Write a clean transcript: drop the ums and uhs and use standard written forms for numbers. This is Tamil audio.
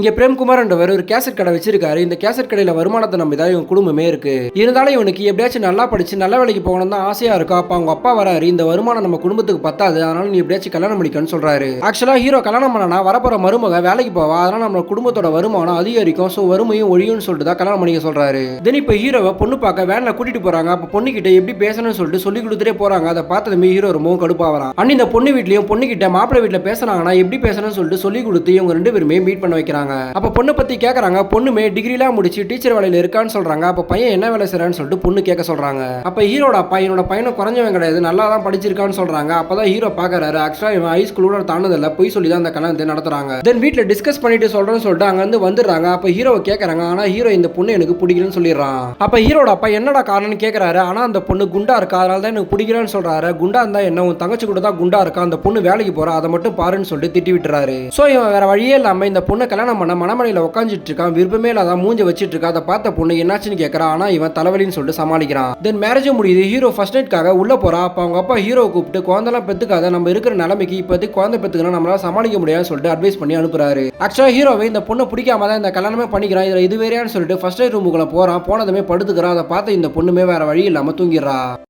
இங்க பிரேம்குமார்ன்றவர் ஒரு கேசட் கடை வச்சிருக்காரு. இந்த கேசட் கடையில வருமானத்தை நம்பி தான் இவங்க குடும்பமே இருக்கு. இருந்தாலும் இவனுக்கு எப்படியாச்சும் நல்லா படிச்சு நல்ல வேலைக்கு போகணும் தான் ஆசையா இருக்கும். அப்ப அவங்க அப்பா வராரு, இந்த வருமானம் நம்ம குடும்பத்துக்கு பத்தாது, அதனால நீ எப்படியாச்சும் கல்யாணம் பண்ணிக்கன்னு சொல்றாரு. ஆக்சுவலா ஹீரோ கல்யாணம் பண்ணனா வரப்போற மருமக வேலைக்கு போவா, அதனால நம்ம குடும்பத்தோட வருமானம் அதிகரிக்கும், சோ வறுமையும் ஒழியும்னு சொல்லிட்டு தான் கல்யாணம் பண்ணிக்க சொல்றாரு. தென் இப்ப ஹீரோவை பொண்ணு பார்க்க வேன்ல கூட்டிட்டு போறாங்க. அப்ப பொண்ணு கிட்ட எப்படி பேசணும்னு சொல்லிட்டு சொல்லி கொடுத்துட்டே போறாங்க. அதை பார்த்ததுமே ஹீரோ ரொம்பவும் கடுப்பாவறான். அண்ணி இந்த பொண்ணு வீட்லயும் பொண்ணு கிட்ட மாப்பிள்ளை வீட்டுல பேசுறாங்கன்னா எப்படி பேசணும்னு சொல்லிட்டு சொல்லி கொடுத்து இவங்க ரெண்டு பேருமே மீட் பண்ண வைக்கிறாங்க. அப்ப பொண்ணு பத்தி கேக்குறாங்க. பொண்ணுமே டிகிரிலாம் முடிச்சு டீச்சர் வேலையில இருக்கான்னு சொல்றாங்க. அப்ப பையன் என்ன வேலை செய்றான்னு சொல்லிட்டு பொண்ணு கேட்க சொல்றாங்க. அப்ப ஹீரோட அப்பா என்னோட பையனை குறைஞ்சவன் கிடையாது, நல்லா தான் படிச்சிருக்கான்னு சொல்றாங்க. அப்பதான் ஹீரோ பாக்குறாரு, ஆக்சுவலா இவன் ஹை ஸ்கூலோட தாண்டதில்ல, போய் சொல்லி தான் அந்த கல்யாணத்தை நடத்துறாங்க. தென் வீட்ல டிஸ்கஸ் பண்ணிட்டு சொல்றேன்னு சொல்லிட்டு அங்க இருந்து வந்துடுறாங்க. அப்ப ஹீரோவை கேக்குறாங்க, ஆனா ஹீரோ இந்த பொண்ணு எனக்கு பிடிக்கலன்னு சொல்லிடுறான். அப்ப ஹீரோட அப்பா என்னடா காரணம்னு கேக்குறாரு. ஆனா அந்த பொண்ணு குண்டா இருக்கா, அதனால தான் எனக்கு பிடிக்கலன்னு சொல்றாரு. குண்டா இருந்தா என்ன, உன் தங்கச்சி கூட தான் குண்டா இருக்கா, அந்த பொண்ணு வேலைக்கு போறா, அதை மட்டும் பாருன்னு சொல்லிட்டு திட்டி விட்டுறாரு. சோ இவன் வேற வழியே இல்லாம இந்த பொண்ணை கல்யாணம் பண்ண மனமனையில உட்காந்துட்டு இருக்கான். விருப்பமே இல்லாத மூஞ்ச வச்சிட்டு இருக்கா. அதை பார்த்த பொண்ணு என்னாச்சுன்னு கேட்கறான். ஆனா இவன் தலைவலின்னு சொல்லிட்டு சமாளிக்கிறான். தென் மேரேஜ் முடியுது. ஹீரோ ஃபர்ஸ்ட் நைட்காக உள்ள போறா. அப்ப அவங்க அப்பா ஹீரோவை கூப்பிட்டு குழந்தைலாம் பெத்துக்காத, நம்ம இருக்கிற நிலைமைக்கு இப்போதைக்கு குழந்தை பெத்துக்கணும், நம்மளால சமாளிக்க முடியாதுன்னு சொல்லிட்டு அட்வைஸ் பண்ணி அனுப்புறாரு. ஆக்சுவலா ஹீரோவை இந்த பொண்ணை பிடிக்காம தான் இந்த கல்யாணமே பண்ணிக்கிறான். இதுல இது வேறையான்னு சொல்லிட்டு ஃபர்ஸ்ட் நைட் ரூமுக்குள்ள போறான். போனதுமே படுத்துக்கிறான். அதை பார்த்து இந்த பொண்ணுமே வேற வழி இல்லாம தூங்கிடுறா.